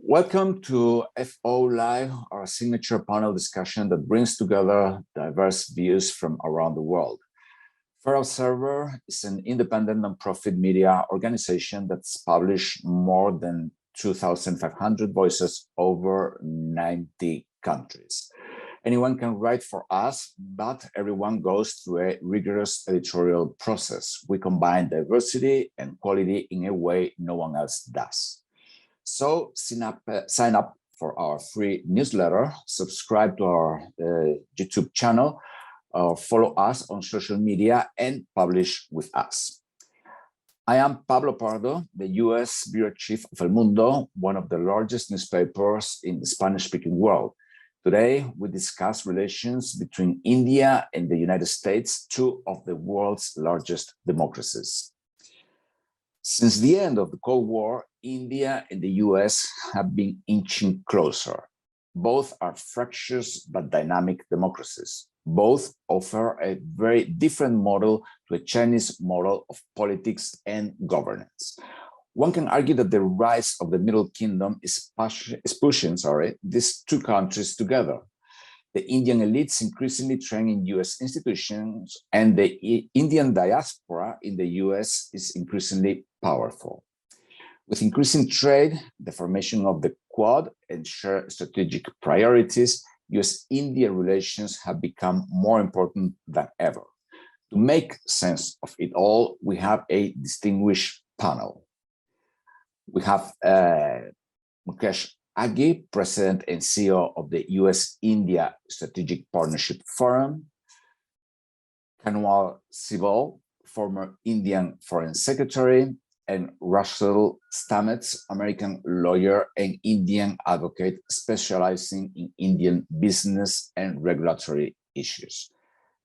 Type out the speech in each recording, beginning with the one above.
Welcome to FO Live, our signature panel discussion that brings together diverse views from around the world. Fair Observer is an independent nonprofit media organization that's published more than 2,500 voices over 90 countries. Anyone can write for us, but everyone goes through a rigorous editorial process. We combine diversity and quality in a way no one else does. So sign up for our free newsletter, subscribe to our YouTube channel, follow us on social media, and publish with us. I am Pablo Pardo, the US Bureau Chief of El Mundo, one of the largest newspapers in the Spanish-speaking world. Today, we discuss relations between India and the United States, two of the world's largest democracies. Since the end of the Cold War, India and the US have been inching closer. Both are fractious but dynamic democracies. Both offer a very different model to a Chinese model of politics and governance. One can argue that the rise of the Middle Kingdom is pushing these two countries together. The Indian elites increasingly train in US institutions, and the Indian diaspora in the US is increasingly powerful. With increasing trade, the formation of the Quad, and shared strategic priorities, US-India relations have become more important than ever. To make sense of it all, we have a distinguished panel. We have Mukesh, Aghi, President and CEO of the US-India Strategic Partnership Forum, Kanwal, Sibal, former Indian Foreign Secretary, and Russell Stamets, American lawyer and Indian advocate specializing in Indian business and regulatory issues.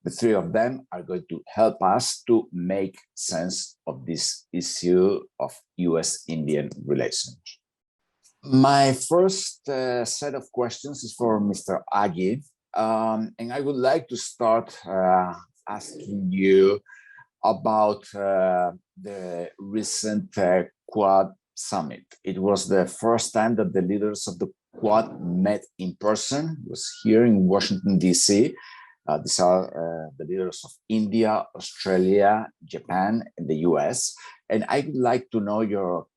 The three of them are going to help us to make sense of this issue of US-Indian relations. My first set of questions is for Mr. Aghi, and I would like to start asking you about the recent Quad summit. It was the first time that the leaders of the Quad met in person. It was here in Washington, D.C. These are the leaders of India, Australia, Japan, and the US. And I would like to know your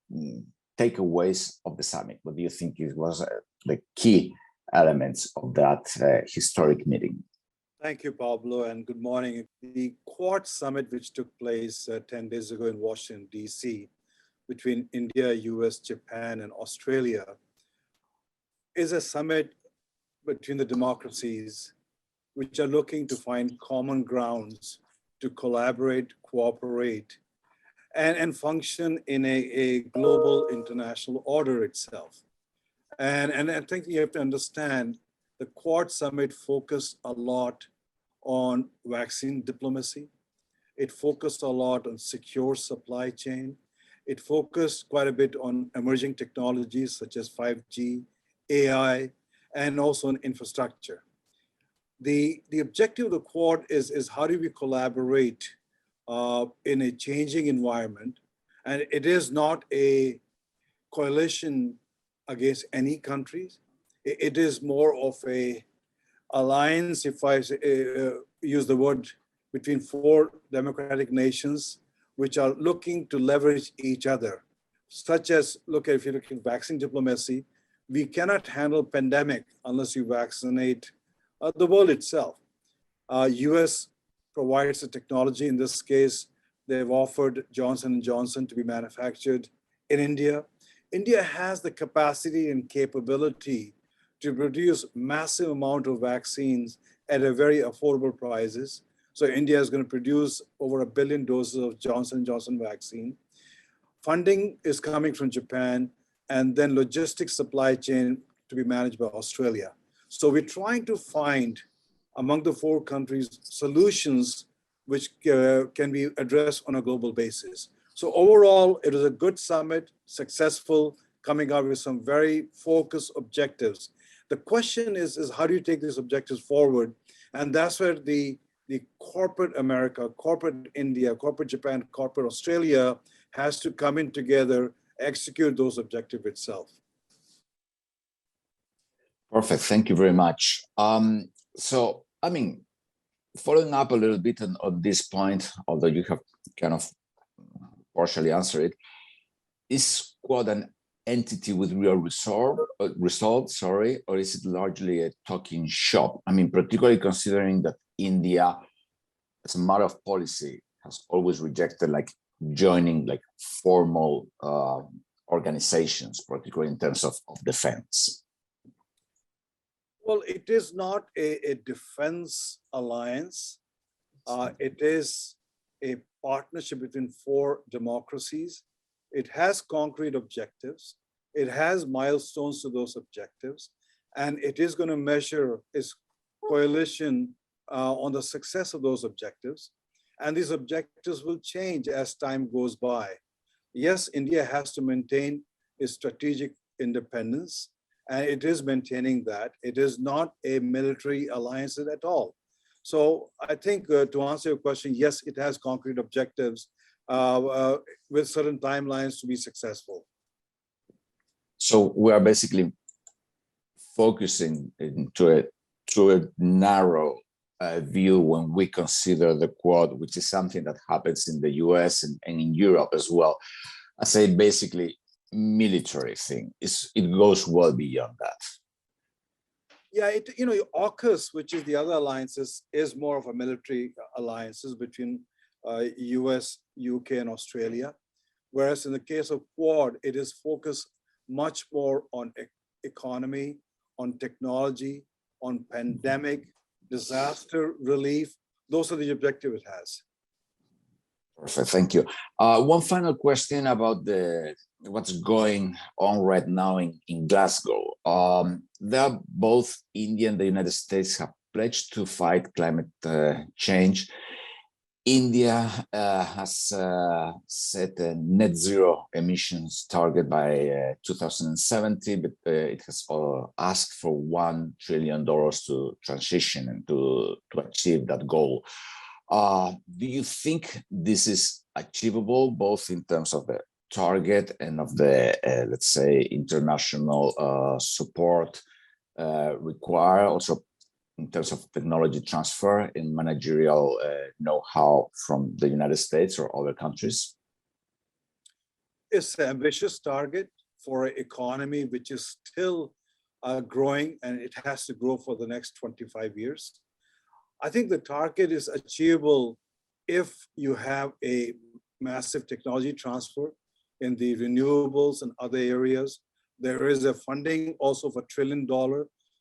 takeaways of the summit. What do you think was the key elements of that historic meeting? Thank you, Pablo, and good morning. The Quad Summit, which took place 10 days ago in Washington, D.C., between India, US, Japan, and Australia, is a summit between the democracies which are looking to find common grounds to collaborate, cooperate, and function in a global international order itself. And I think you have to understand the Quad Summit focused a lot on vaccine diplomacy. It focused a lot on secure supply chain. It focused quite a bit on emerging technologies such as 5G, AI, and also on infrastructure. The objective of the Quad is how do we collaborate in a changing environment? And it is not a coalition against any countries. It is more of a alliance, if I use the word, between four democratic nations, which are looking to leverage each other, such as, if you look at vaccine diplomacy, we cannot handle pandemic unless you vaccinate the world itself. US provides the technology. In this case, they've offered Johnson & Johnson to be manufactured in India. India has the capacity and capability to produce massive amount of vaccines at a very affordable prices. So India is going to produce over 1 billion doses of Johnson & Johnson vaccine. Funding is coming from Japan, and then logistics supply chain to be managed by Australia. So we're trying to find among the four countries solutions which can be addressed on a global basis. So overall, it was a good summit, successful, coming out with some very focused objectives. The question is how do you take these objectives forward? And that's where the corporate America, corporate India, corporate Japan, corporate Australia has to come in together, execute those objectives itself. Perfect. Thank you very much. So, I mean, following up a little bit on this point, although you have kind of partially answered it, is Quad an entity with real results, sorry, or is it largely a talking shop? I mean, particularly considering that India, as a matter of policy, has always rejected like joining like formal organizations, particularly in terms of defense. Well, it is not a defense alliance. It is a partnership between four democracies. It has concrete objectives. It has milestones to those objectives. And it is going to measure its coalition on the success of those objectives. And these objectives will change as time goes by. Yes, India has to maintain its strategic independence, and it is maintaining that. It is not a military alliance at all. So I think to answer your question, yes, it has concrete objectives with certain timelines to be successful. So we are basically focusing through a narrow view when we consider the Quad, which is something that happens in the US and in Europe as well. I say basically military thing. It goes well beyond that. Yeah, AUKUS, which is the other alliances, is more of a military alliances between US, UK, and Australia. Whereas in the case of Quad, it is focused much more on economy, on technology, on pandemic, disaster relief. Those are the objectives it has. Perfect, thank you. One final question about what's going on right now in Glasgow. There, both India and the United States have pledged to fight climate change. India has set a net zero emissions target by 2070, but it has asked for $1 trillion to transition and to achieve that goal. Do you think this is achievable, both in terms of the target and of the, let's say, international support required, also in terms of technology transfer and managerial know-how from the United States or other countries? It's an ambitious target for an economy which is still growing, and it has to grow for the next 25 years. I think the target is achievable if you have a massive technology transfer in the renewables and other areas. There is a funding also for $1 trillion.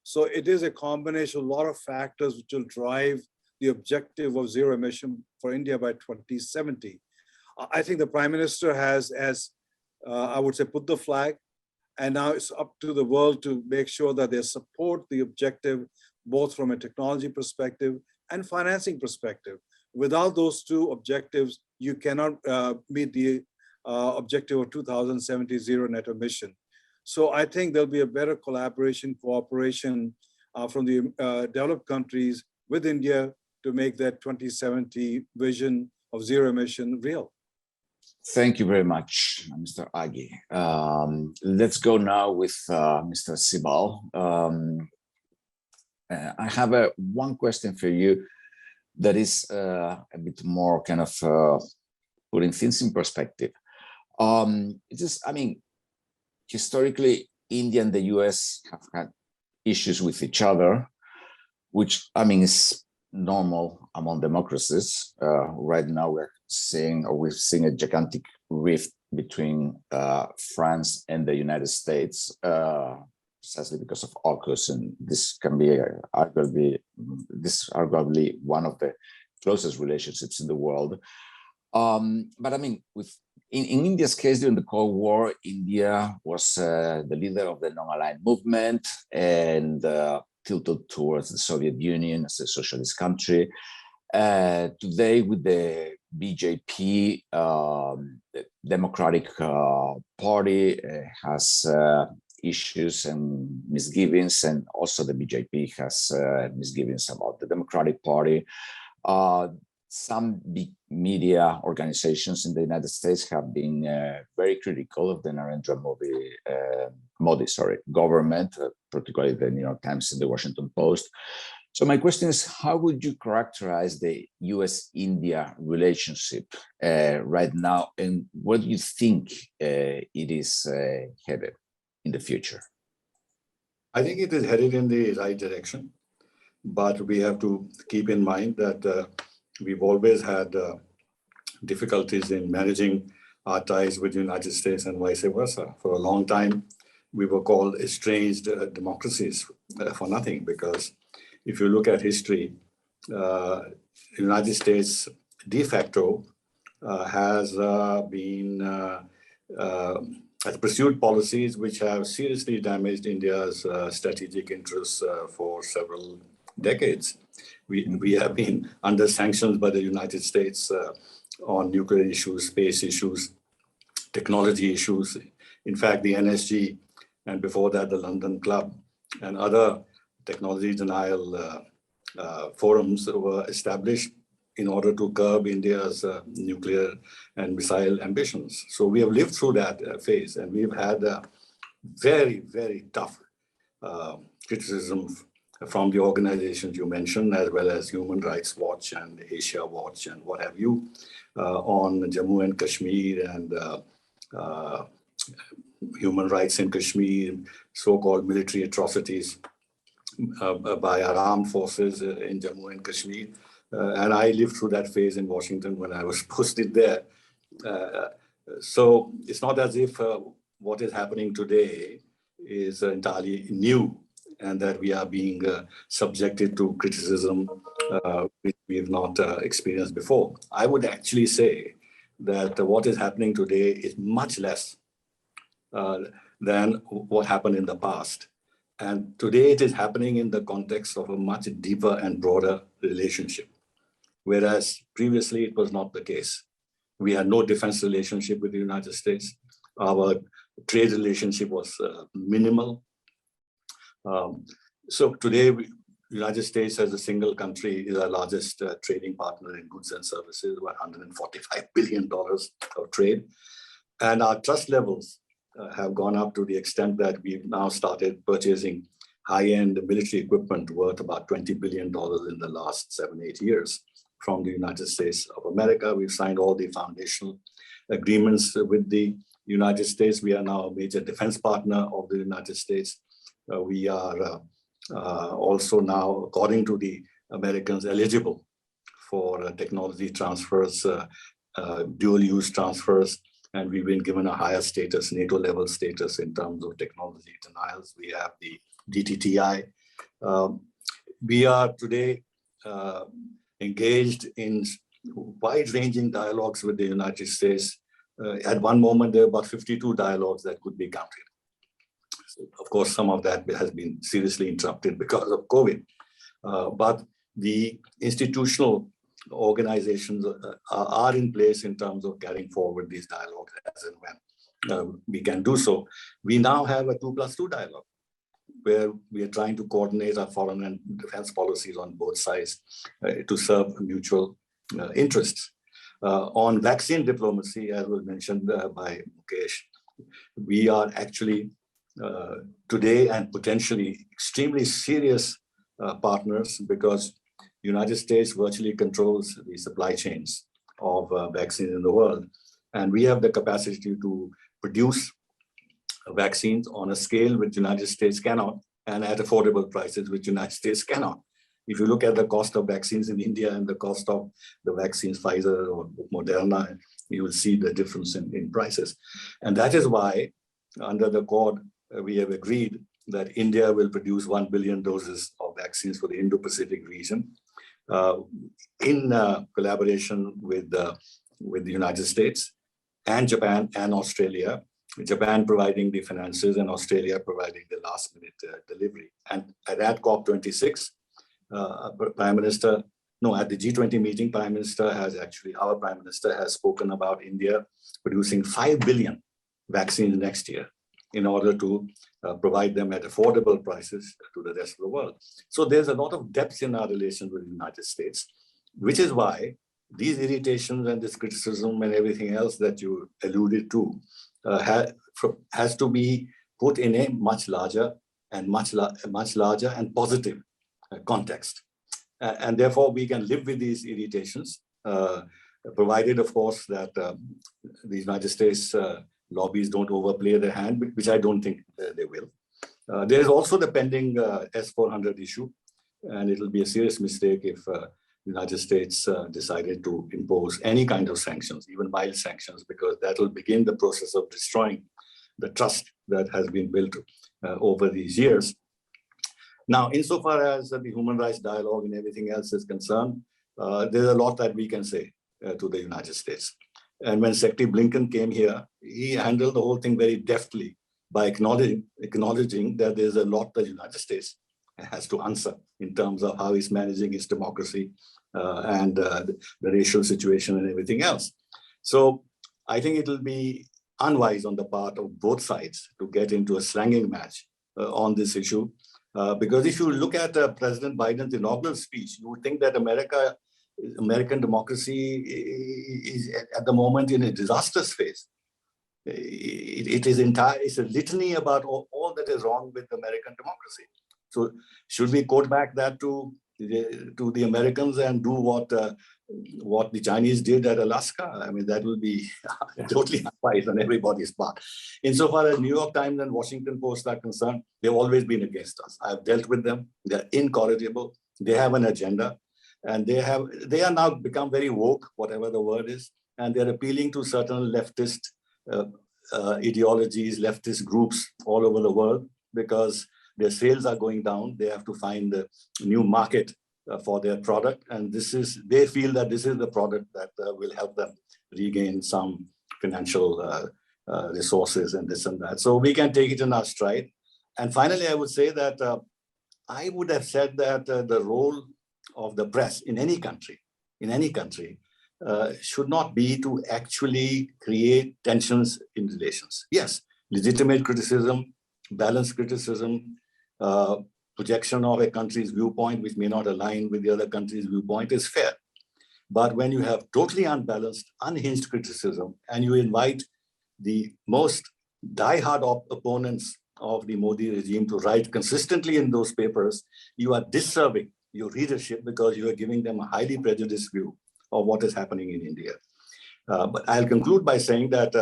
So it is a combination of a lot of factors which will drive the objective of zero emission for India by 2070. I think the Prime Minister has I would say, put the flag, and now it's up to the world to make sure that they support the objective, both from a technology perspective and financing perspective. Without those two objectives, you cannot meet the objective of 2070 zero net emission. So I think there'll be a better collaboration, cooperation from the developed countries with India to make that 2070 vision of zero emission real. Thank you very much, Mr. Aghi. Let's go now with Mr. Sibal. I have one question for you that is a bit more kind of putting things in perspective. Historically, India and the US have had issues with each other, which is normal among democracies. Right now, we've seen a gigantic rift between France and the United States, precisely because of AUKUS, and this can be arguably one of the closest relationships in the world. But in India's case, during the Cold War, India was the leader of the non-aligned movement and tilted towards the Soviet Union as a socialist country. Today, with the BJP, the Democratic Party has issues and misgivings, and also the BJP has misgivings about the Democratic Party. some big media organizations in the United States have been very critical of the Narendra Modi government, particularly the New York Times and the Washington Post. So my question is, how would you characterize the US-India relationship right now, and where do you think it is headed in the future? I think it is headed in the right direction, but we have to keep in mind that we've always had difficulties in managing our ties with the United States and vice versa. For a long time, we were called estranged democracies for nothing, because if you look at history, the United States de facto has pursued policies which have seriously damaged India's strategic interests for several decades. We have been under sanctions by the United States on nuclear issues, space issues, technology issues. In fact, the NSG, and before that, the London Club and other technology denial forums were established in order to curb India's nuclear and missile ambitions. So we have lived through that phase, and we've had very, very tough criticism from the organizations you mentioned, as well as Human Rights Watch and Asia Watch and what have you, on Jammu and Kashmir and human rights in Kashmir, so-called military atrocities by our armed forces in Jammu and Kashmir. And I lived through that phase in Washington when I was posted there. So it's not as if what is happening today is entirely new, and that we are being subjected to criticism which we have not experienced before. I would actually say that what is happening today is much less than what happened in the past. And today it is happening in the context of a much deeper and broader relationship, whereas previously it was not the case. We had no defense relationship with the United States. Our trade relationship was minimal. So today, the United States as a single country is our largest trading partner in goods and services, about $145 billion of trade. And our trust levels have gone up to the extent that we've now started purchasing high-end military equipment worth about $20 billion in the last 7-8 years from the United States of America. We've signed all the foundational agreements with the United States. We are now a major defense partner of the United States. We are also now, according to the Americans, eligible for technology transfers, dual-use transfers, and we've been given a higher status, NATO-level status in terms of technology denials. We have the DTTI. We are today engaged in wide-ranging dialogues with the United States. At one moment, there were about 52 dialogues that could be counted. Of course, some of that has been seriously interrupted because of COVID. But the institutional organizations are in place in terms of carrying forward these dialogues as and when we can do so. We now have a 2+2 dialogue where we are trying to coordinate our foreign and defense policies on both sides to serve mutual interests. On vaccine diplomacy, as was mentioned by Mukesh, we are actually today and potentially extremely serious partners, because the United States virtually controls the supply chains of vaccines in the world. And we have the capacity to produce vaccines on a scale which the United States cannot, and at affordable prices which the United States cannot. If you look at the cost of vaccines in India and the cost of the vaccines Pfizer or Moderna, you will see the difference in prices. And that is why, under the Accord, we have agreed that India will produce 1 billion doses of vaccines for the Indo-Pacific region in collaboration with the United States and Japan and Australia. Japan providing the finances and Australia providing the last minute delivery. And at that COP26, Prime Minister, no, at the G20 meeting, our Prime Minister has spoken about India producing 5 billion vaccines next year in order to provide them at affordable prices to the rest of the world. So there's a lot of depth in our relations with the United States, which is why these irritations and this criticism and everything else that you alluded to has to be put in a much larger and much larger and positive context. And therefore, we can live with these irritations, provided, of course, that the United States lobbies don't overplay their hand, which I don't think they will. There is also the pending S-400 issue, and it will be a serious mistake if the United States decided to impose any kind of sanctions, even mild sanctions, because that will begin the process of destroying the trust that has been built over these years. Now, insofar as the human rights dialogue and everything else is concerned, there's a lot that we can say to the United States. And when Secretary Blinken came here, he handled the whole thing very deftly by acknowledging that there's a lot the United States has to answer in terms of how he's managing its democracy and the racial situation and everything else. So I think it will be unwise on the part of both sides to get into a slanging match on this issue. Because if you look at President Biden's inaugural speech, you would think that American democracy is at the moment in a disastrous phase. It's a litany about all that is wrong with American democracy. So should we quote back that to the Americans and do what the Chinese did at Alaska? I mean, that will be totally unwise on everybody's part. Insofar as New York Times and Washington Post are concerned, they've always been against us. I've dealt with them. They're incorrigible. They have an agenda, and they are now become very woke, whatever the word is, and they're appealing to certain leftist ideologies, leftist groups all over the world, because their sales are going down. They have to find a new market for their product. And they feel that this is the product that will help them regain some financial resources and this and that. So we can take it in our stride. And finally, I would say that I would have said that the role of the press in any country, should not be to actually create tensions in relations. Yes, legitimate criticism, balanced criticism, projection of a country's viewpoint which may not align with the other country's viewpoint is fair. But when you have totally unbalanced, unhinged criticism, and you invite the most diehard opponents of the Modi regime to write consistently in those papers, you are disserving your readership because you are giving them a highly prejudiced view of what is happening in India. But I'll conclude by saying that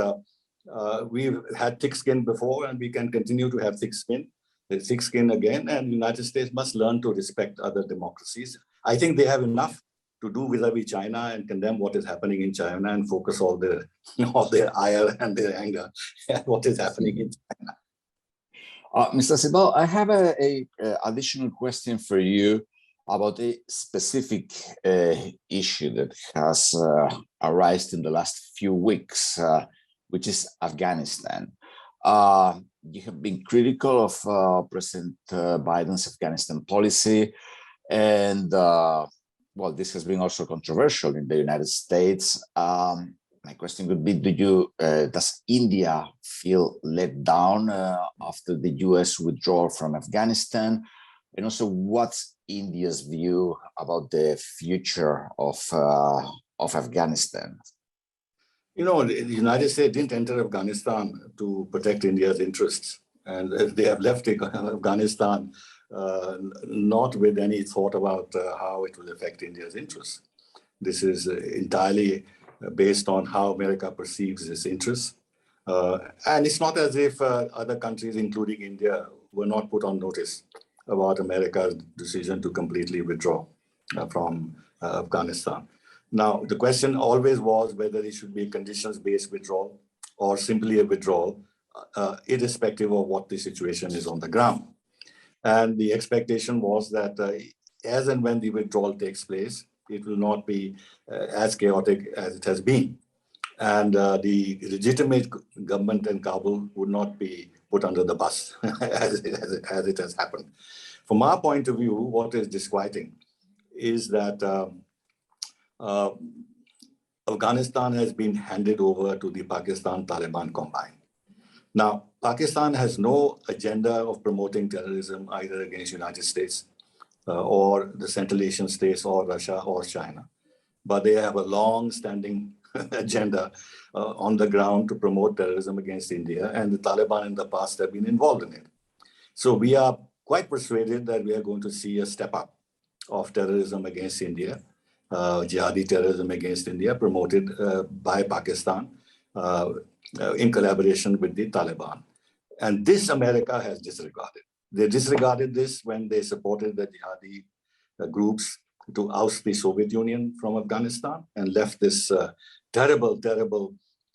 we've had thick skin before, and we can continue to have thick skin again, and the United States must learn to respect other democracies. I think they have enough to do vis-a-vis China and condemn what is happening in China and focus all their ire and their anger at what is happening in China. Mr. Sibal, I have a additional question for you about a specific issue that has arisen in the last few weeks, which is Afghanistan. You have been critical of President Biden's Afghanistan policy, and well, this has been also controversial in the United States. My question would be: does India feel let down after the U.S. withdrawal from Afghanistan, and also what's India's view about the future of Afghanistan? You know, the United States didn't enter Afghanistan to protect India's interests. And they have left Afghanistan not with any thought about how it will affect India's interests. This is entirely based on how America perceives its interests. And it's not as if other countries, including India, were not put on notice about America's decision to completely withdraw from Afghanistan. Now, the question always was whether it should be a conditions-based withdrawal or simply a withdrawal, irrespective of what the situation is on the ground. And the expectation was that as and when the withdrawal takes place, it will not be as chaotic as it has been. And the legitimate government in Kabul would not be put under the bus as it has happened. From our point of view, what is disquieting is that Afghanistan has been handed over to the Pakistan-Taliban combine. Now, Pakistan has no agenda of promoting terrorism either against the United States or the Central Asian states or Russia or China. but they have a long-standing agenda on the ground to promote terrorism against India, and the Taliban in the past have been involved in it. So we are quite persuaded that we are going to see a step up of terrorism against India, jihadi terrorism against India, promoted by Pakistan in collaboration with the Taliban. And this America has disregarded. They disregarded this when they supported the jihadi groups to oust the Soviet Union from Afghanistan and left this terrible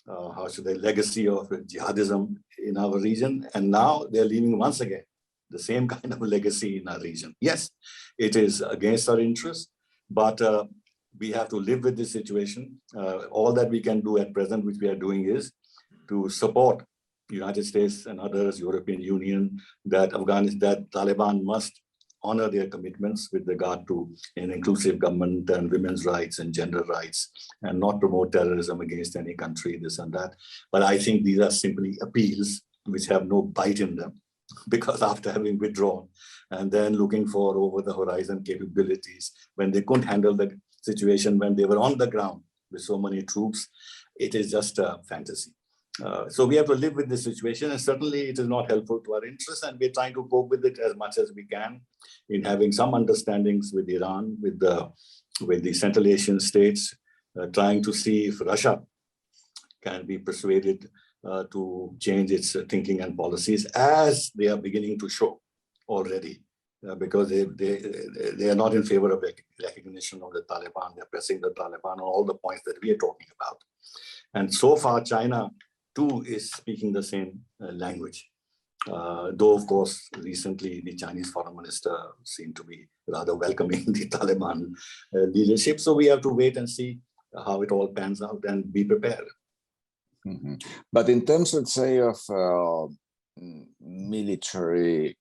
legacy of jihadism in our region. And now they're leaving once again the same kind of legacy in our region. Yes, it is against our interests, but we have to live with this situation. All that we can do at present, which we are doing, is to support the United States and others, European Union, that Taliban must honor their commitments with regard to an inclusive government and women's rights and gender rights, and not promote terrorism against any country, this and that. But I think these are simply appeals which have no bite in them, because after having withdrawn and then looking for over the horizon capabilities, when they couldn't handle the situation, when they were on the ground with so many troops, it is just a fantasy. So we have to live with this situation, and certainly it is not helpful to our interests, and we're trying to cope with it as much as we can in having some understandings with Iran, with the Central Asian states, trying to see if Russia can be persuaded to change its thinking and policies, as they are beginning to show already, because they are not in favor of recognition of the Taliban. They're pressing the Taliban on all the points that we are talking about. And so far, China too is speaking the same language. Though, of course, recently the Chinese foreign minister seemed to be rather welcoming the Taliban leadership. So we have to wait and see how it all pans out and be prepared. Mm-hmm. But in terms, let's say, of military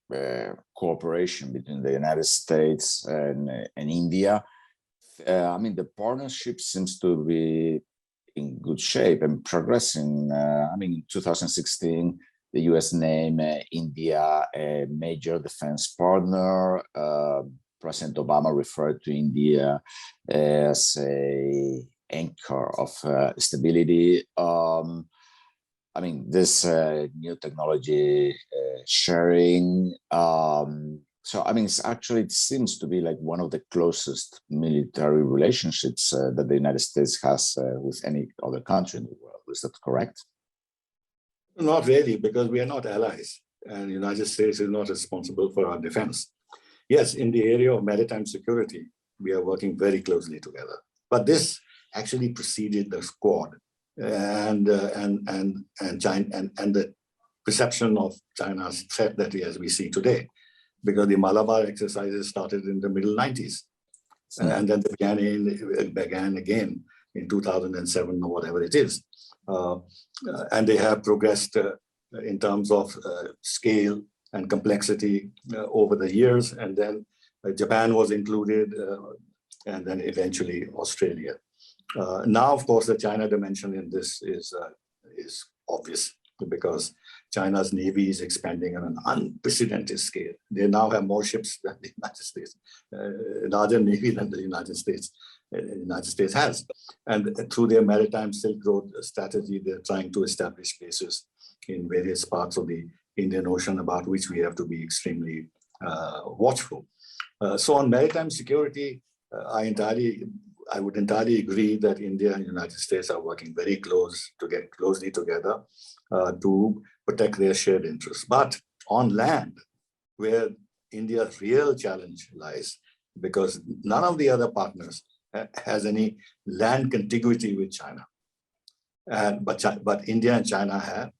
cooperation between the United States and India, I mean, the partnership seems to be in good shape and progressing. I mean, in 2016, the US named India a major defense partner. President Obama referred to India as an anchor of stability. I mean, this new technology sharing. So, I mean, it seems to be like one of the closest military relationships that the United States has with any other country in the world. Is that correct? Not really, because we are not allies, and the United States is not responsible for our defense. Yes, in the area of maritime security, we are working very closely together. But this actually preceded the Quad and China and the perception of China's threat that we see today, because the Malabar exercises started in the middle 90s, and then they began again in 2007 or whatever it is. And they have progressed in terms of scale and complexity over the years. And then Japan was included, and then eventually Australia. Now, of course, the China dimension in this is obvious, because China's Navy is expanding on an unprecedented scale. They now have more ships than the United States, larger Navy than the United States has. And through their maritime Silk Road strategy, they're trying to establish bases in various parts of the Indian Ocean, about which we have to be extremely watchful. So on maritime security, I would entirely agree that India and the United States are working very closely together to protect their shared interests. But on land, where India's real challenge lies, because none of the other partners has any land contiguity with China, but India and China have,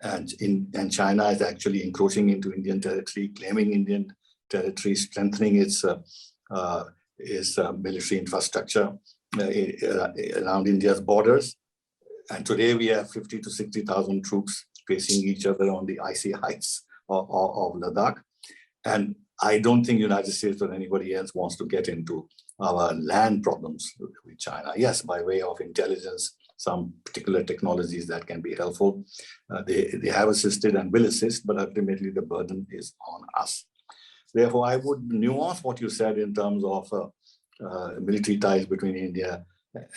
and China is actually encroaching into Indian territory, claiming Indian territory, strengthening its military infrastructure around India's borders. And today we have 50 to 60,000 troops facing each other on the icy heights of Ladakh. And I don't think the United States or anybody else wants to get into our land problems with China. Yes, by way of intelligence, some particular technologies that can be helpful. They have assisted and will assist, but ultimately the burden is on us. Therefore, I would nuance what you said in terms of military ties between India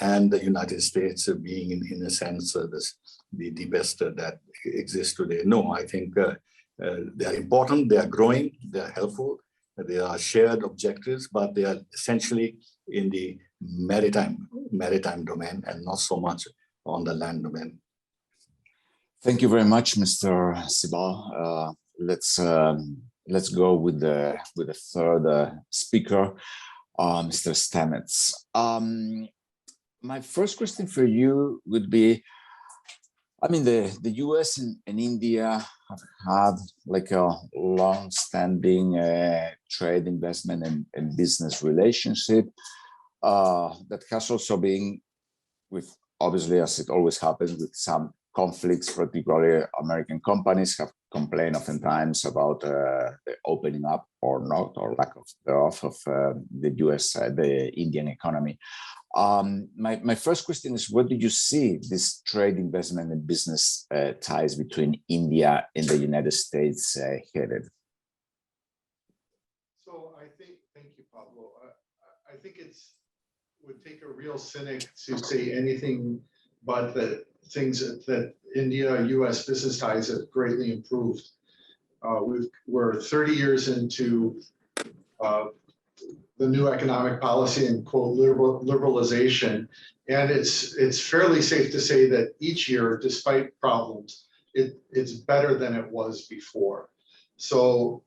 and the United States being, in a sense, the deepest that exists today. No, I think they are important, they are growing, they are helpful, they are shared objectives, but they are essentially in the maritime domain and not so much on the land domain. Thank you very much, Mr. Sibal. Let's go with the third speaker, Mr. Stamets. My first question for you would be, I mean, the US and India have had like a long-standing trade, investment, and business relationship that has also been, with obviously, as it always happens, with some conflicts. Particularly American companies have complained oftentimes about the opening up or not, or lack of thereof, of the the Indian economy. My first question is, where do you see this trade, investment, and business ties between India and the United States headed? So thank you, Pablo. I think would take a real cynic to say anything but that things that India-US business ties have greatly improved. We're 30 years into the new economic policy and quote liberalization, and it's fairly safe to say that each year, despite problems, it's better than it was before. So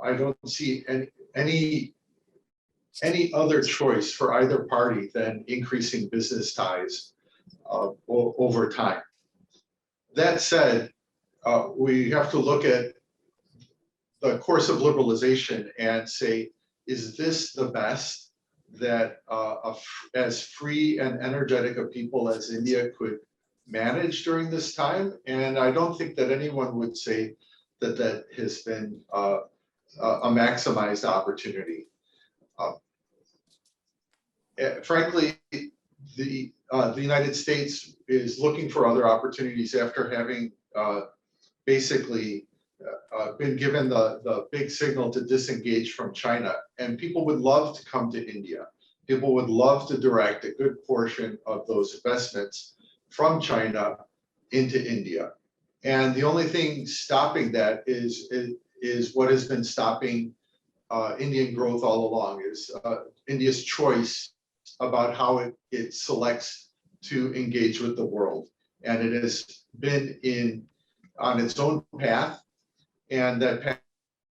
I don't see any other choice for either party than increasing business ties over time. That said, we have to look at the course of liberalization and say, is this the best that as free and energetic a people as India could manage during this time? And I don't think that anyone would say that that has been a maximized opportunity. Frankly, the United States is looking for other opportunities after having basically been given the big signal to disengage from China. And people would love to come to India. People would love to direct a good portion of those investments from China into India. And the only thing stopping that is what has been stopping Indian growth all along, is India's choice about how it selects to engage with the world. And it has been on its own path, and that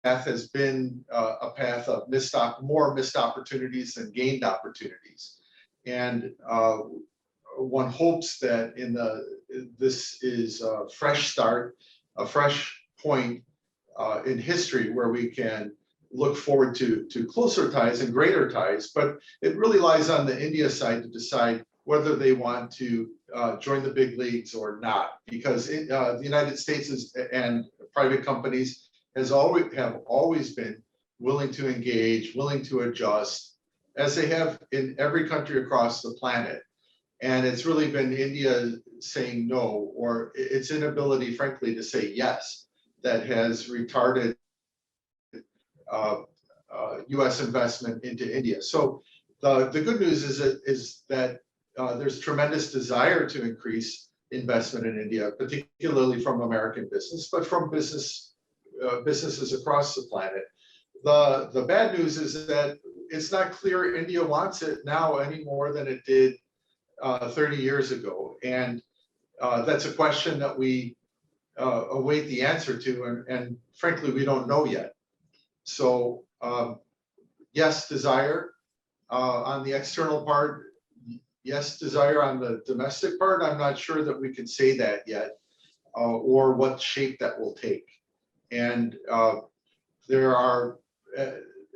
path has been a path of more missed opportunities than gained opportunities. And one hopes that this is a fresh start, a fresh point in history where we can look forward to closer ties and greater ties. But it really lies on the India side to decide whether they want to join the big leagues or not, because the United States and private companies have always been willing to engage, willing to adjust, as they have in every country across the planet. And it's really been India saying no, or its inability, frankly, to say yes, that has retarded US investment into India. So the good news is that there's tremendous desire to increase investment in India, particularly from American business, but from businesses across the planet. The bad news is that it's not clear India wants it now any more than it did 30 years ago. And that's a question that we await the answer to, and frankly, we don't know yet. So yes, desire on the external part, yes, desire on the domestic part. I'm not sure that we can say that yet, or what shape that will take. And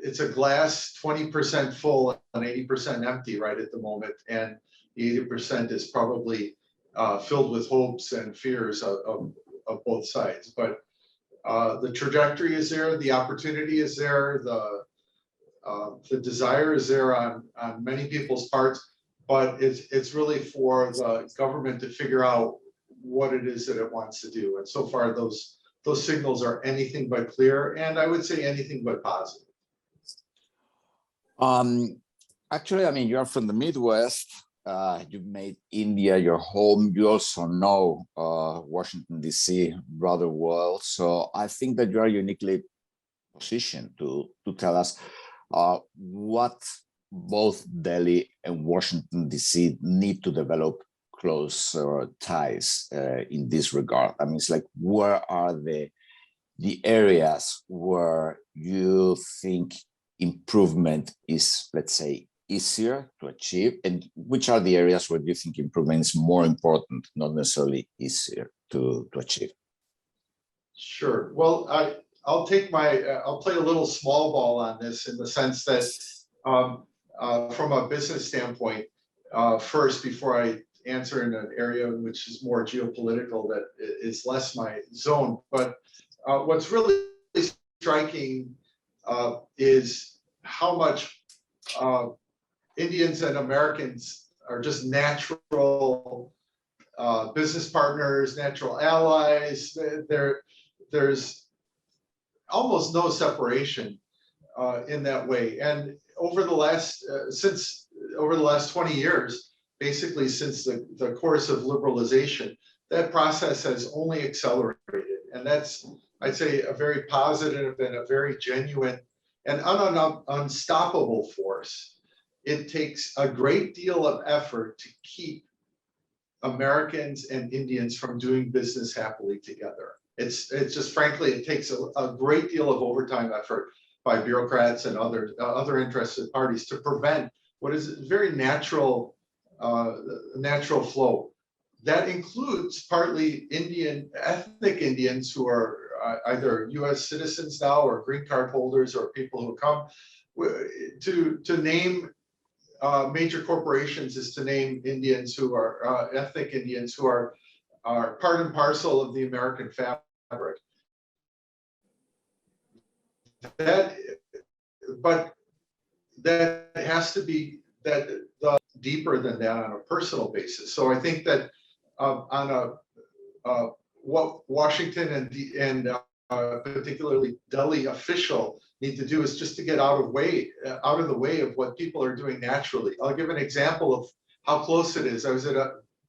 it's a glass 20% full and 80% empty right at the moment. And the 80% is probably filled with hopes and fears of both sides. But the trajectory is there, the opportunity is there, the desire is there on many people's parts, but it's really for the government to figure out what it is that it wants to do. And so far, those signals are anything but clear, and I would say anything but positive. Actually, I mean, you're from the Midwest. you made India your home. You also know Washington, D.C. rather well. So I think that you are uniquely positioned to tell us what both Delhi and Washington, D.C. need to develop closer ties in this regard. I mean, it's like, where are the areas where you think improvement is, let's say, easier to achieve, and which are the areas where you think improvement is more important, not necessarily easier to achieve? Sure. Well, I'll take I'll play a little small ball on this, in the sense that from a business standpoint, first, before I answer in an area which is more geopolitical, that is less my zone. But what's really striking is how much Indians and Americans are just natural business partners, natural allies. There's almost no separation in that way. And over the last 20 years, basically since the course of liberalization, that process has only accelerated. And that's, I'd say, a very positive and a very genuine and unstoppable force. It takes a great deal of effort to keep Americans and Indians from doing business happily together. It's just, frankly, it takes a great deal of overtime effort by bureaucrats and other interested parties to prevent what is a very natural flow. That includes partly ethnic Indians who are either U.S. citizens now, or green card holders, or people who come. To name major corporations is to name Indians who are ethnic Indians who are part and parcel of the American fabric. But that has to be deeper than that on a personal basis. So I think that on what Washington and particularly Delhi official need to do is just to get out of the way of what people are doing naturally. I'll give an example of how close it is. I was at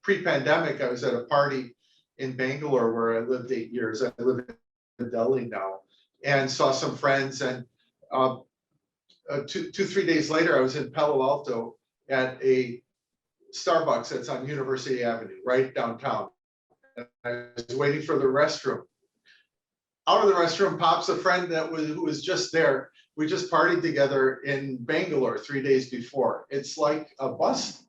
pre-pandemic, I was at a party in Bangalore where I lived 8 years. I live in Delhi now, and saw some friends. And 3 days later, I was in Palo Alto at a Starbucks that's on University Avenue, right downtown. And I was waiting for the restroom. Out of the restroom pops a friend who was just there. We just partied together in Bangalore 3 days before. It's like a bus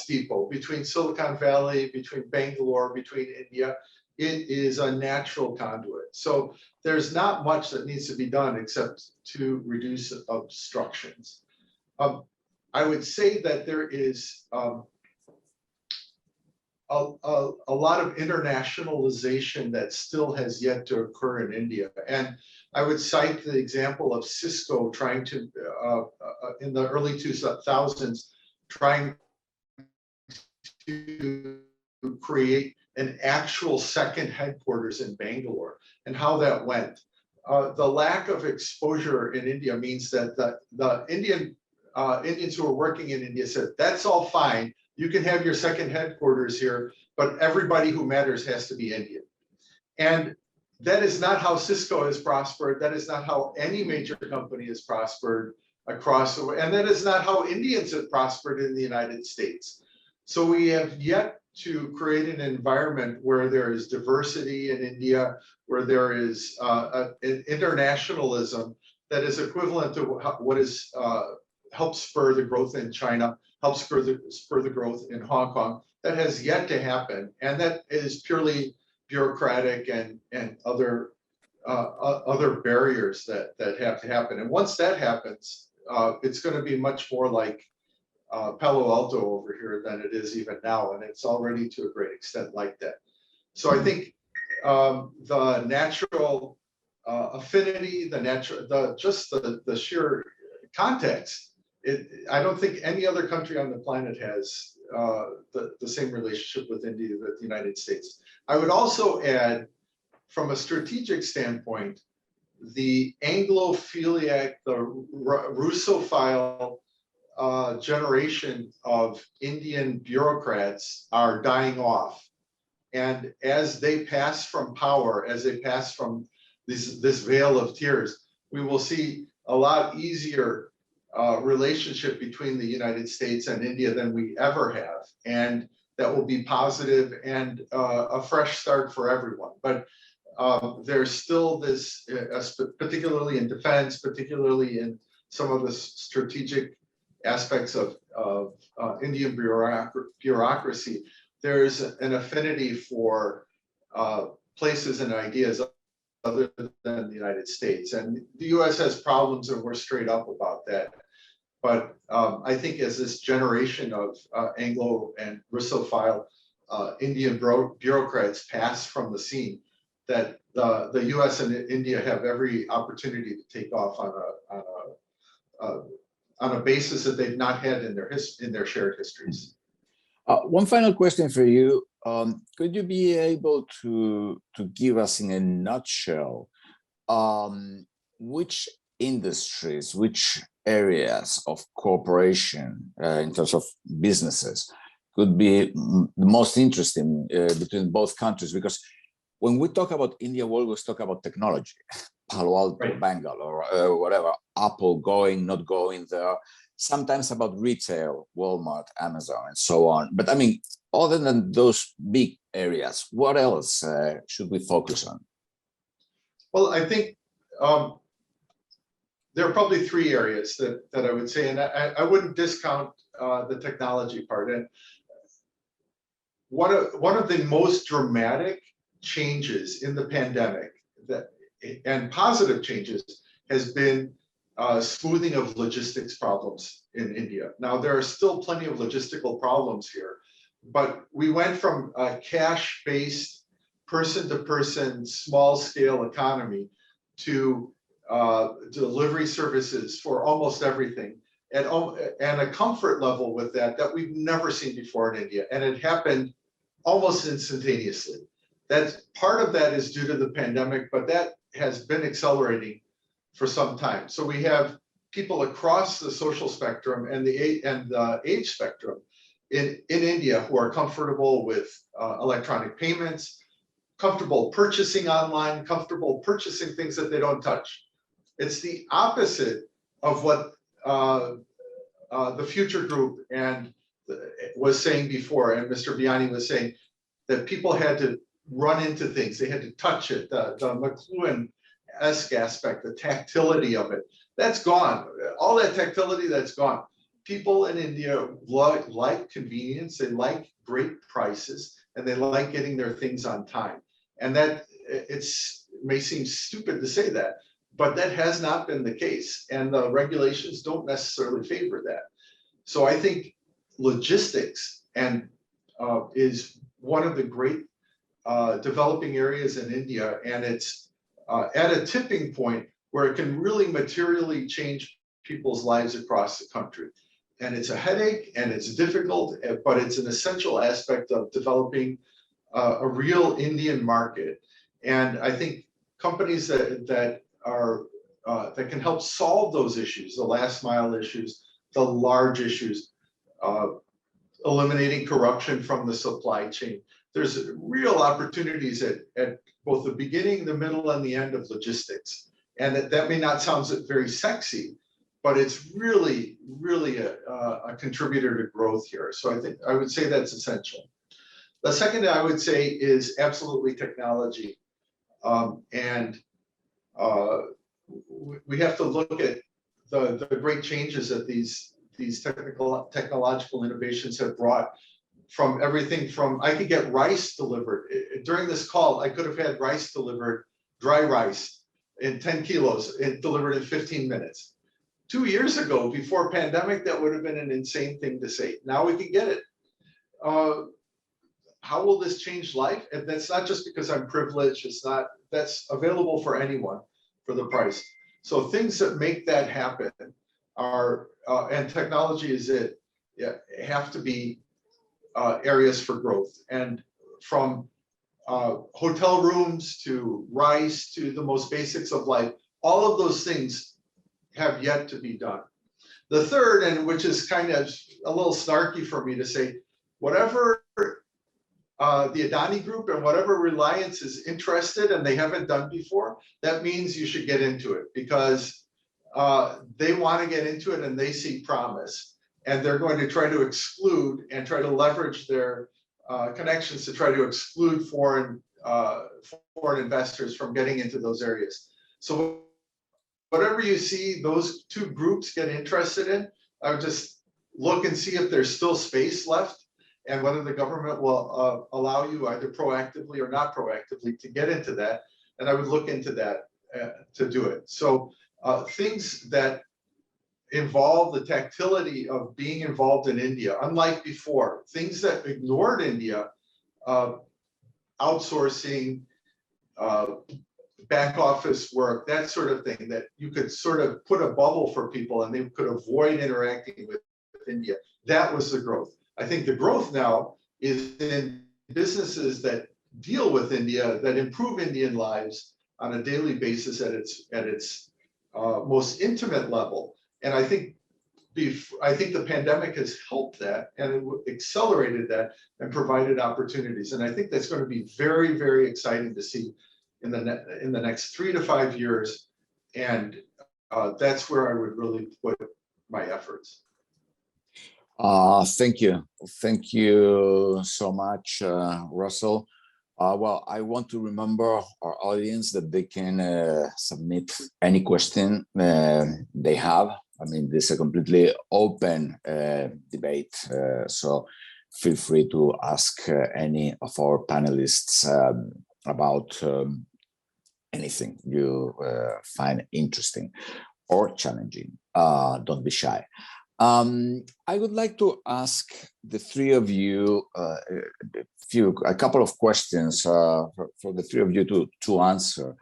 depot between Silicon Valley, between Bangalore, between India. It is a natural conduit. So there's not much that needs to be done except to reduce obstructions. I would say that there is a lot of internationalization that still has yet to occur in India. And I would cite the example of Cisco trying to, in the early 2000s, trying to create an actual second headquarters in Bangalore, and how that went. The lack of exposure in India means that the Indians who are working in India said, that's all fine. You can have your second headquarters here, but everybody who matters has to be Indian. And that is not how Cisco has prospered. That is not how any major company has prospered across the way. And that is not how Indians have prospered in the United States. So we have yet to create an environment where there is diversity in India, where there is an internationalism that is equivalent to what is helped spur the growth in China, help spur the growth in Hong Kong. That has yet to happen, and that is purely bureaucratic and other barriers that have to happen. And once that happens, it's going to be much more like Palo Alto over here than it is even now, and it's already to a great extent like that. So I think the natural affinity, the sheer context. I don't think any other country on the planet has the same relationship with India that the United States. I would also add, from a strategic standpoint, the Anglophiliac, the Russophile generation of Indian bureaucrats are dying off. And as they pass from power, as they pass from this veil of tears, we will see a lot easier relationship between the United States and India than we ever have. And that will be positive and a fresh start for everyone. But there's still this, particularly in defense, particularly in some of the strategic aspects of Indian bureaucracy, there's an affinity for places and ideas other than the United States. And the US has problems, and we're straight up about that. But I think as this generation of Anglo and Russophile Indian bureaucrats pass from the scene, that the US and India have every opportunity to take off on a basis that they've not had in their shared histories. One final question for you. Could you be able to give us in a nutshell which industries, which areas of cooperation in terms of businesses could be the most interesting between both countries? Because when we talk about India, we always talk about technology, Palo Alto, right, Bangalore, or whatever, Apple going, not going there, sometimes about retail, Walmart, Amazon, and so on. But I mean, other than those big areas, what else should we focus on? Well, I think there are probably three areas that I would say, and I wouldn't discount the technology part. And one of the most dramatic changes in the pandemic and positive changes has been smoothing of logistics problems in India. Now, there are still plenty of logistical problems here, but we went from a cash-based, person-to-person, small-scale economy to delivery services for almost everything, and a comfort level with that we've never seen before in India, and it happened almost instantaneously. That's part of that is due to the pandemic, but that has been accelerating for some time. So we have people across the social spectrum and the age spectrum in India who are comfortable with electronic payments, comfortable purchasing online, comfortable purchasing things that they don't touch. It's the opposite of what the Future Group was saying before, and Mr. Biani was saying, that people had to run into things, they had to touch it, the McLuhan-esque aspect, the tactility of it, that's gone. All that tactility, that's gone. People in India like convenience, they like great prices, and they like getting their things on time. And that it may seem stupid to say that, but that has not been the case. And the regulations don't necessarily favor that. So I think logistics is one of the great developing areas in India, and it's at a tipping point where it can really materially change people's lives across the country. And it's a headache and it's difficult, but it's an essential aspect of developing a real Indian market. And I think companies that can help solve those issues, the last mile issues, the large issues, eliminating corruption from the supply chain. There's real opportunities at both the beginning, the middle, and the end of logistics. And that may not sound very sexy, but it's really, really a contributor to growth here. So I would say that's essential. The second I would say is absolutely technology. We have to look at the great changes that these technological innovations have brought, from everything from, I could get rice delivered. During this call, I could have had rice delivered, dry rice, in 10 kilos, delivered in 15 minutes. 2 years ago, before pandemic, that would have been an insane thing to say. Now we can get it. How will this change life? And that's not just because I'm privileged. That's available for anyone for the price. So things that make that happen are, and technology is it, have to be areas for growth. And from hotel rooms to rice to the most basics of life, all of those things have yet to be done. The third, and which is kind of a little snarky for me to say, whatever the Adani Group and whatever Reliance is interested and they haven't done before, that means you should get into it, because they want to get into it and they see promise, and they're going to try to exclude and try to leverage their connections to try to exclude foreign investors from getting into those areas. So whatever you see those two groups get interested in, I would just look and see if there's still space left, and whether the government will allow you either proactively or not proactively to get into that. And I would look into that to do it. So things that involve the tactility of being involved in India, unlike before, things that ignored India, outsourcing, back office work, that sort of thing, that you could sort of put a bubble for people and they could avoid interacting with India. That was the growth. I think the growth now is in businesses that deal with India, that improve Indian lives on a daily basis at its most intimate level. And I think the pandemic has helped that, and it accelerated that and provided opportunities. And I think that's going to be very, very exciting to see in the next 3 to 5 years. And that's where I would really put my efforts. Thank you. Thank you so much, Russell. Well, I want to remember our audience that they can submit any question they have. I mean, this is a completely open debate, so feel free to ask any of our panelists about anything you find interesting or challenging. Don't be shy. I would like to ask the three of you a couple of questions for the three of you to answer.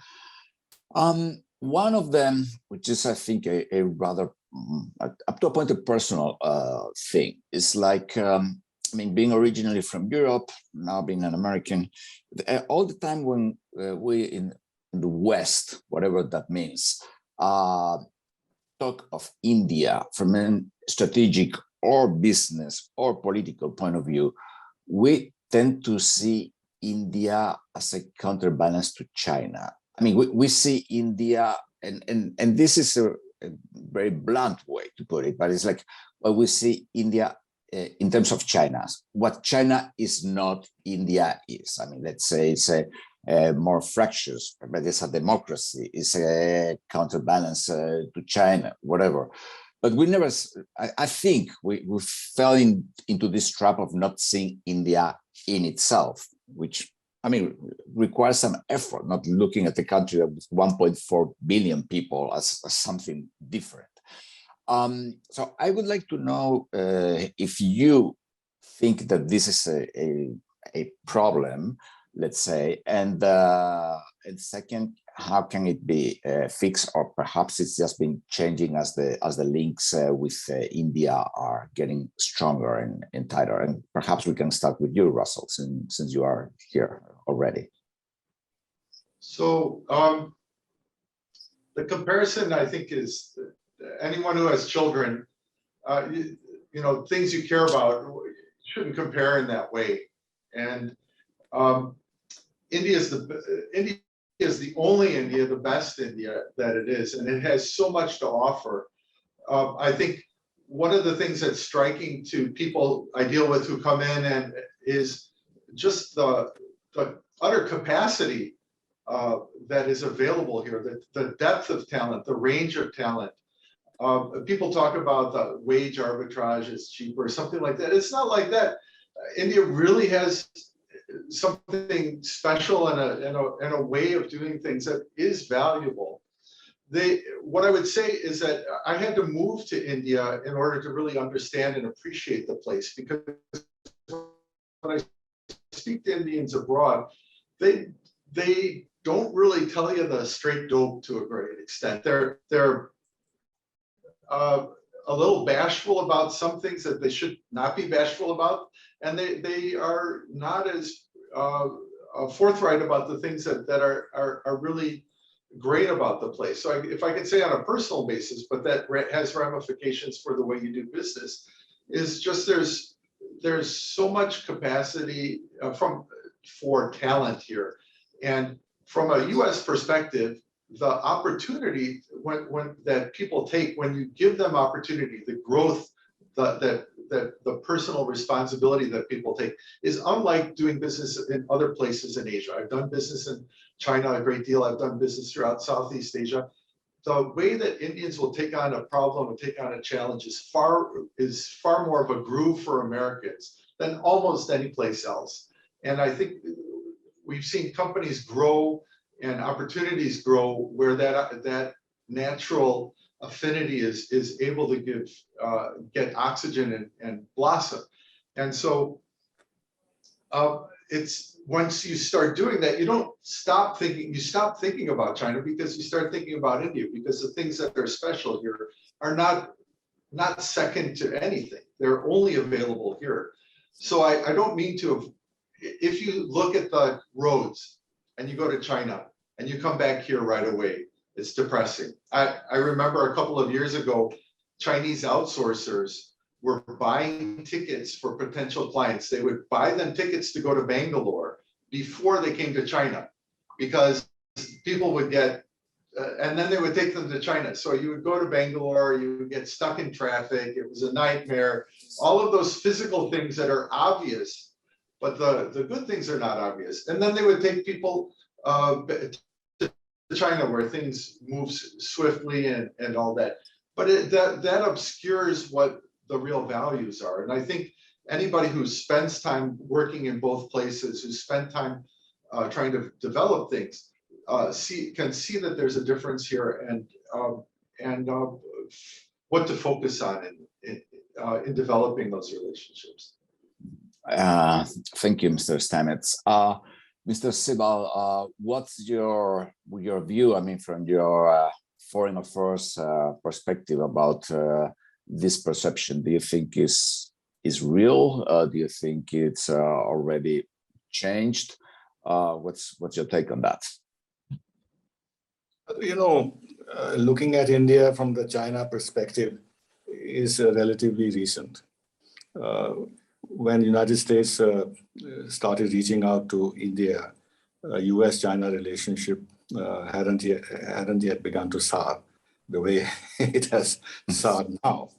One of them, which is, I think, a rather up to a point of personal thing, is like, I mean, being originally from Europe, now being an American, all the time when we in the West, whatever that means, talk of India from a strategic or business or political point of view, we tend to see India as a counterbalance to China. I mean, we see India, and this is a very blunt way to put it, but it's like, well, we see India in terms of China. What China is not, India is. I mean, let's say it's a more fractious, but it's a democracy, it's a counterbalance to China, whatever. But we never, I think we fell into this trap of not seeing India in itself, which, I mean, requires some effort, not looking at the country of 1.4 billion people as something different. So I would like to know if you think that this is a problem, let's say, and second, how can it be fixed, or perhaps it's just been changing as the links with India are getting stronger and tighter. And perhaps we can start with you, Russell, since you are here already. So the comparison, I think, is anyone who has children, you know, things you care about shouldn't compare in that way. And India is the only India, the best India that it is, and it has so much to offer. I think one of the things that's striking to people I deal with who come in and is just the utter capacity that is available here, the depth of talent, the range of talent. People talk about the wage arbitrage is cheaper, something like that. It's not like that. India really has something special and a way of doing things that is valuable. What I would say is that I had to move to India in order to really understand and appreciate the place, because when I speak to Indians abroad, they don't really tell you the straight dope to a great extent. They're a little bashful about some things that they should not be bashful about, and they are not as forthright about the things that are really great about the place. So if I could say on a personal basis, but that has ramifications for the way you do business, is just there's so much capacity for talent here. And from a US perspective, the opportunity that people take when you give them opportunity, the growth, the personal responsibility that people take is unlike doing business in other places in Asia. I've done business in China a great deal. I've done business throughout Southeast Asia. The way that Indians will take on a problem and take on a challenge is far more of a groove for Americans than almost any place else. And I think we've seen companies grow and opportunities grow where that natural affinity is able to get oxygen and blossom. And so it's once you start doing that, you don't stop thinking, you stop thinking about China because you start thinking about India, because the things that are special here are not second to anything. They're only available here. So I don't mean to, if you look at the roads and you go to China and you come back here right away, it's depressing. I remember a couple of years ago, Chinese outsourcers were buying tickets for potential clients. They would buy them tickets to go to Bangalore before they came to China, because people would get, and then they would take them to China. So you would go to Bangalore, you would get stuck in traffic. It was a nightmare. All of those physical things that are obvious, but the good things are not obvious. And then they would take people to China where things move swiftly and all that. But that obscures what the real values are. And I think anybody who spends time working in both places, who spent time trying to develop things, can see that there's a difference here and what to focus on in developing those relationships. Thank you, Mr. Stamets. Mr. Sibal, what's your view, I mean, from your foreign affairs perspective about this perception? Do you think is real? Do you think it's already changed? What's your take on that? You know, looking at India from the China perspective is relatively recent. When the United States started reaching out to India, US-China relationship hadn't yet begun to sour the way it has soured now.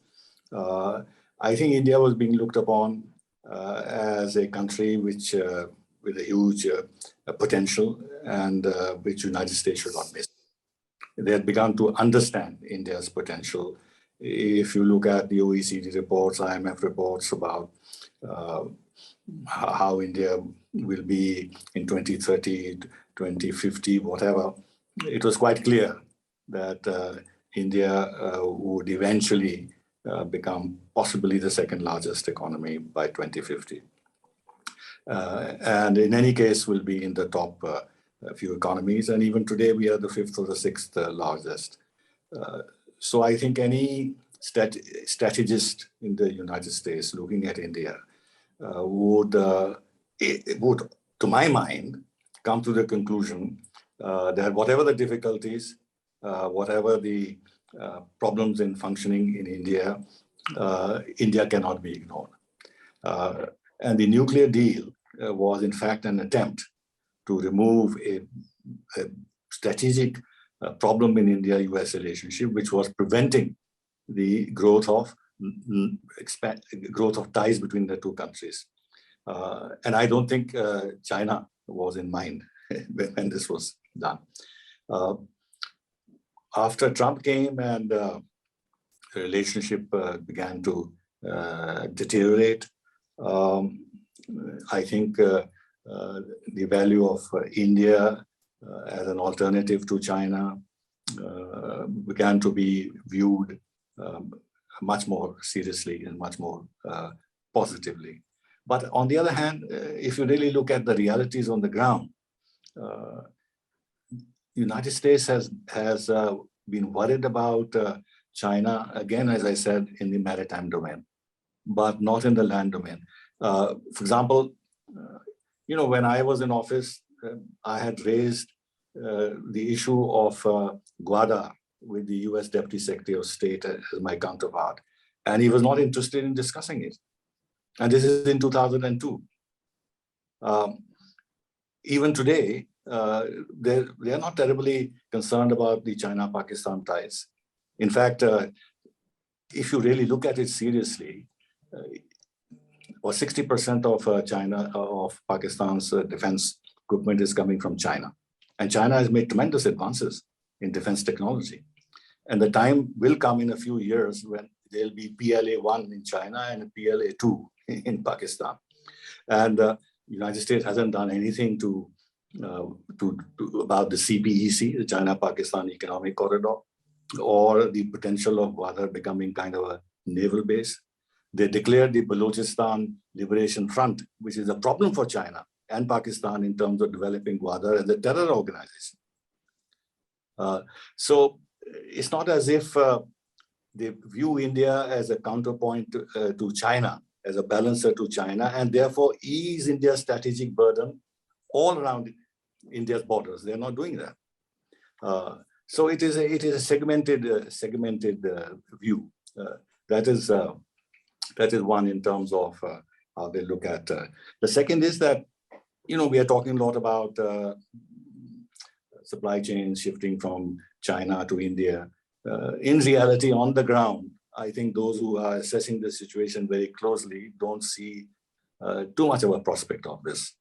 I think India was being looked upon as a country which with a huge potential and which United States should not miss. They had begun to understand India's potential. If you look at the OECD reports, IMF reports about how India will be in 2030, 2050, whatever, it was quite clear that India would eventually become possibly the second largest economy by 2050. And in any case, will be in the top few economies. And even today, we are the fifth or the sixth largest. So I think any strategist in the United States looking at India would, to my mind, come to the conclusion that whatever the difficulties, whatever the problems in functioning in India, India cannot be ignored. And the nuclear deal was in fact an attempt to remove a strategic problem in India-US relationship, which was preventing the growth of ties between the two countries. And I don't think China was in mind when this was done. After Trump came and the relationship began to deteriorate, I think the value of India as an alternative to China began to be viewed much more seriously and much more positively. But on the other hand, if you really look at the realities on the ground, United States has been worried about China, again, as I said, in the maritime domain, but not in the land domain. For example, when I was in office, I had raised the issue of Gwadar with the US Deputy Secretary of State as my counterpart, and he was not interested in discussing it. And this is in 2002. Even today, they are not terribly concerned about the China-Pakistan ties. In fact, if you really look at it seriously, or 60% of Pakistan's defense equipment is coming from China. And China has made tremendous advances in defense technology. And the time will come in a few years when there'll be PLA-1 in China and PLA-2 in Pakistan. And the United States hasn't done anything about the CPEC, the China-Pakistan Economic Corridor, or the potential of Gwadar becoming kind of a naval base. They declared the Balochistan Liberation Front, which is a problem for China and Pakistan in terms of developing Gwadar as a terror organization. So it's not as if they view India as a counterpoint to China, as a balancer to China, and therefore ease India's strategic burden all around India's borders. They're not doing that. So it is a segmented view. That is one in terms of how they look at. The second is that, we are talking a lot about supply chains shifting from China to India. In reality, on the ground, I think those who are assessing the situation very closely don't see too much of a prospect of this.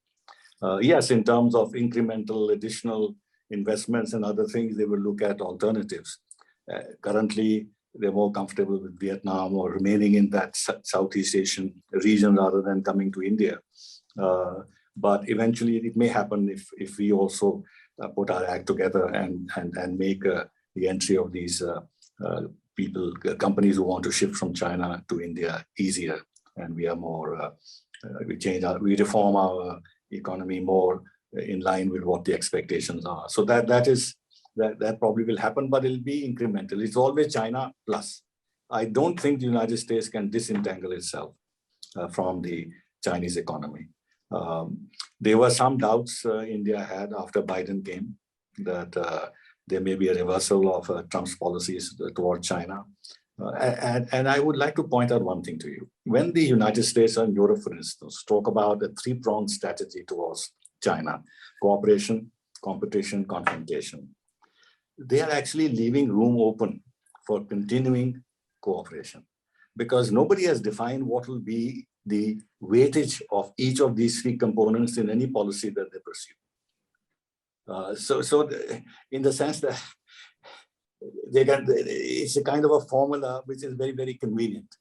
Yes, in terms of incremental additional investments and other things, they will look at alternatives. Currently, they're more comfortable with Vietnam or remaining in that Southeast Asian region rather than coming to India. But eventually it may happen if we also put our act together and make the entry of these companies who want to shift from China to India easier. And we are more, we reform our economy more in line with what the expectations are. So that probably will happen, but it'll be incremental. It's always China plus. I don't think the United States can disentangle itself from the Chinese economy. There were some doubts India had after Biden came that there may be a reversal of Trump's policies toward China. And I would like to point out one thing to you. When the United States and Europe, for instance, talk about a three-pronged strategy towards China: cooperation, competition, confrontation, they are actually leaving room open for continuing cooperation, because nobody has defined what will be the weightage of each of these three components in any policy that they pursue. So in the sense that it's a kind of a formula which is very, very convenient.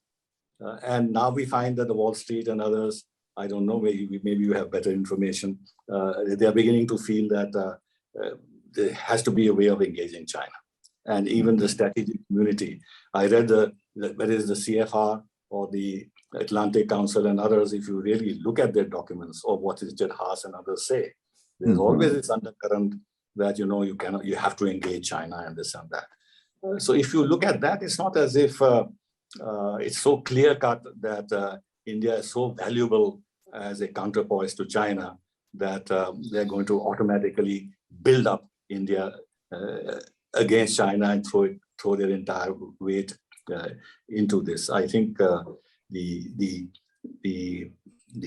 And now we find that the Wall Street and others, I don't know, maybe you have better information, they are beginning to feel that there has to be a way of engaging China. And even the strategic community, I read whether it's the CFR or the Atlantic Council and others, if you really look at their documents or what Richard Haas and others say, there's always this undercurrent that, you have to engage China and this and that. So if you look at that, it's not as if it's so clear cut that India is so valuable as a counterpoise to China that they're going to automatically build up India against China and throw their entire weight into this. I think the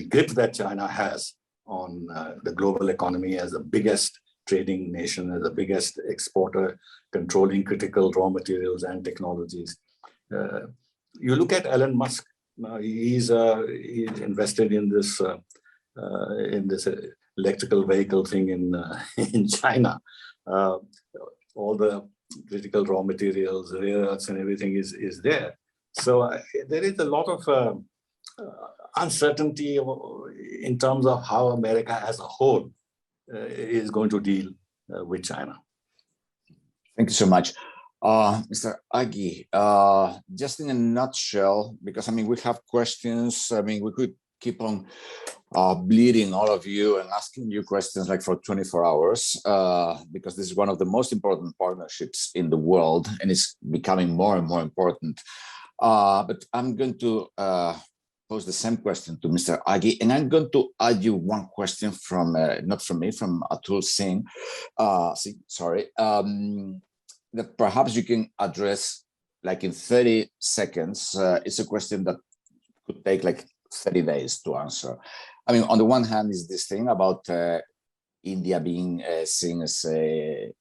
grip that China has on the global economy as the biggest trading nation, as the biggest exporter, controlling critical raw materials and technologies. You look at Elon Musk. He's invested in this electrical vehicle thing in China. All the critical raw materials, rare earths, and everything is there. So there is a lot of uncertainty in terms of how America as a whole is going to deal with China. Thank you so much. Mr. Aghi, just in a nutshell, because we have questions. We could keep on bleeding all of you and asking you questions like for 24 hours, because this is one of the most important partnerships in the world, and it's becoming more and more important. But I'm going to pose the same question to Mr. Aghi, and I'm going to add you one question from, not from me, from Atul Singh, sorry, that perhaps you can address like in 30 seconds. It's a question that could take like 30 days to answer. I mean, on the one hand is this thing about India being seen as a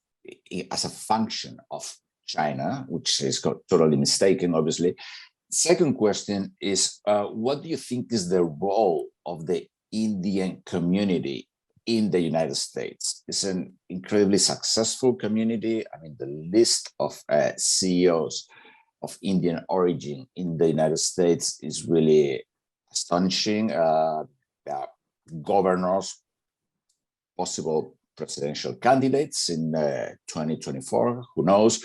function of China, which is totally mistaken, obviously. Second question is, what do you think is the role of the Indian community in the United States? It's an incredibly successful community. I mean, the list of CEOs of Indian origin in the United States is really astonishing. There are governors, possible presidential candidates in 2024, who knows?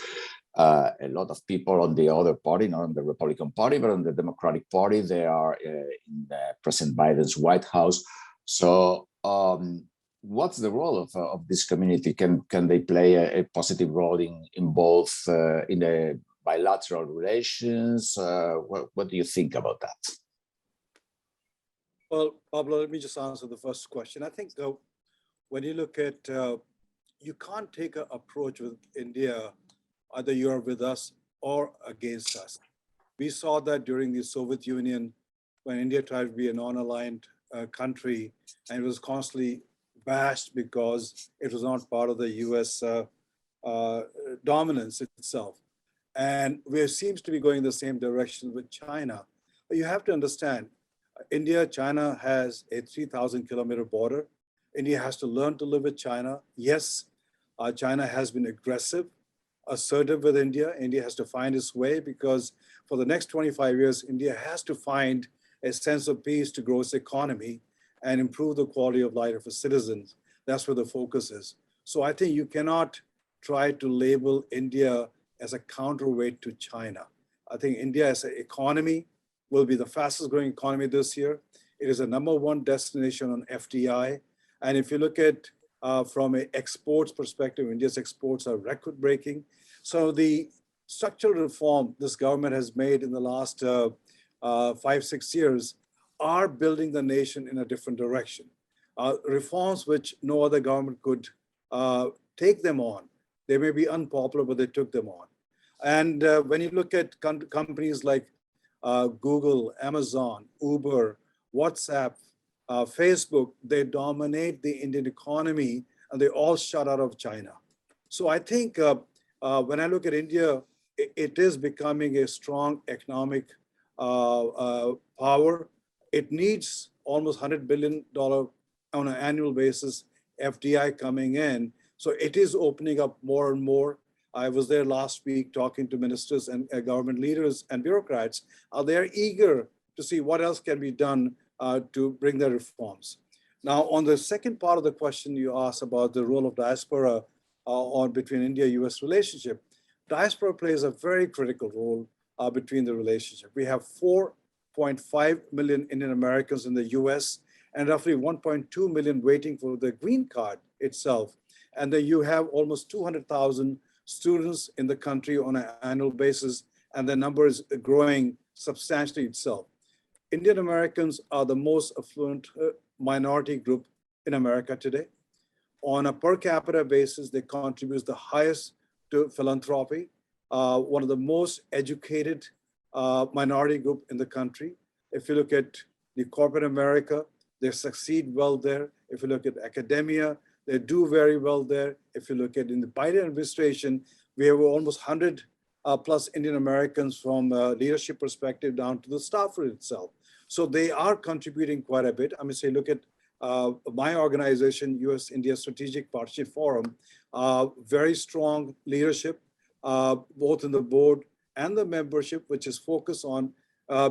A lot of people on the other party, not on the Republican Party, but on the Democratic Party, they are in President Biden's White House. So what's the role of this community? Can they play a positive role in both in the bilateral relations? What do you think about that? Well, Pablo, let me just answer the first question. I think when you look at, you can't take an approach with India, either you're with us or against us. We saw that during the Soviet Union, when India tried to be a non-aligned country, and it was constantly bashed because it was not part of the US dominance itself. And we seems to be going the same direction with China. But you have to understand, India, China has a 3,000 kilometer border. India has to learn to live with China. Yes, China has been aggressive, assertive with India. India has to find its way, because for the next 25 years, India has to find a sense of peace to grow its economy and improve the quality of life of its citizens. That's where the focus is. So I think you cannot try to label India as a counterweight to China. I think India as an economy will be the fastest growing economy this year. It is a #1 destination on FDI. And if you look at from an exports perspective, India's exports are record breaking. So the structural reform this government has made in the last 5-6 years are building the nation in a different direction. Reforms which no other government could take them on. They may be unpopular, but they took them on. And when you look at companies like Google, Amazon, Uber, WhatsApp, Facebook, they dominate the Indian economy, and they all shut out of China. So I think when I look at India, it is becoming a strong economic power. It needs almost $100 billion on an annual basis, FDI coming in. So it is opening up more and more. I was there last week talking to ministers and government leaders and bureaucrats. They're eager to see what else can be done to bring the reforms. Now, on the second part of the question you asked about the role of diaspora between India-US relationship, diaspora plays a very critical role between the relationship. We have 4.5 million Indian Americans in the US and roughly 1.2 million waiting for the green card itself. And then you have almost 200,000 students in the country on an annual basis, and the number is growing substantially itself. Indian Americans are the most affluent minority group in America today. On a per capita basis, they contribute the highest to philanthropy, one of the most educated minority group in the country. If you look at the corporate America, they succeed well there. If you look at academia, they do very well there. If you look at in the Biden administration, we have almost 100 plus Indian Americans from a leadership perspective down to the staffer itself. So they are contributing quite a bit. I mean, say, look at my organization, US-India Strategic Partnership Forum, very strong leadership, both in the board and the membership, which is focused on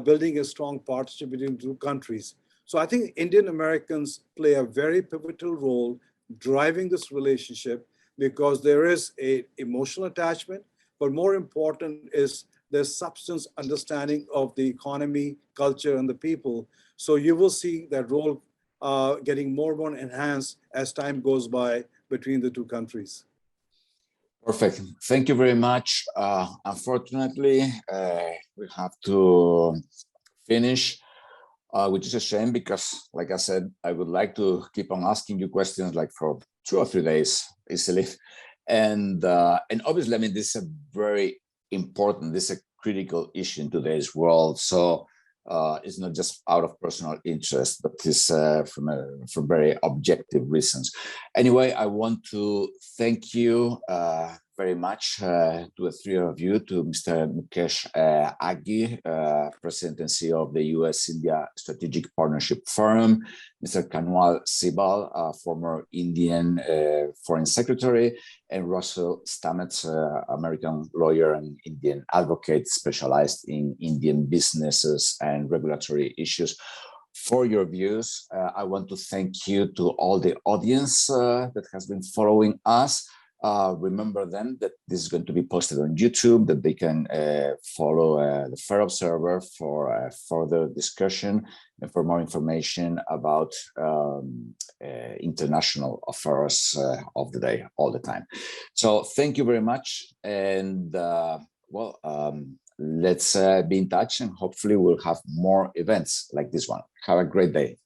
building a strong partnership between two countries. So I think Indian Americans play a very pivotal role driving this relationship, because there is an emotional attachment, but more important is the substance understanding of the economy, culture, and the people. So you will see that role getting more and more enhanced as time goes by between the two countries. Perfect. Thank you very much. Unfortunately, we have to finish. which is a shame because, like I said, I would like to keep on asking you questions like for 2 or 3 days easily. And obviously, I mean, this is a very important, this is a critical issue in today's world. So it's not just out of personal interest, but it's from very objective reasons. Anyway, I want to thank you very much to the three of you, to Mr. Mukesh Aghi, President and CEO of the US-India Strategic Partnership Forum, Mr. Kanwal Sibal, former Indian Foreign Secretary, and Russell Stamets, American lawyer and Indian advocate specialized in Indian businesses and regulatory issues. For your views, I want to thank you to all the audience that has been following us. Remember then that this is going to be posted on YouTube, that they can follow the Fair Observer for further discussion and for more information about international affairs of the day, all the time. So thank you very much. And let's be in touch, and hopefully we'll have more events like this one. Have a great day.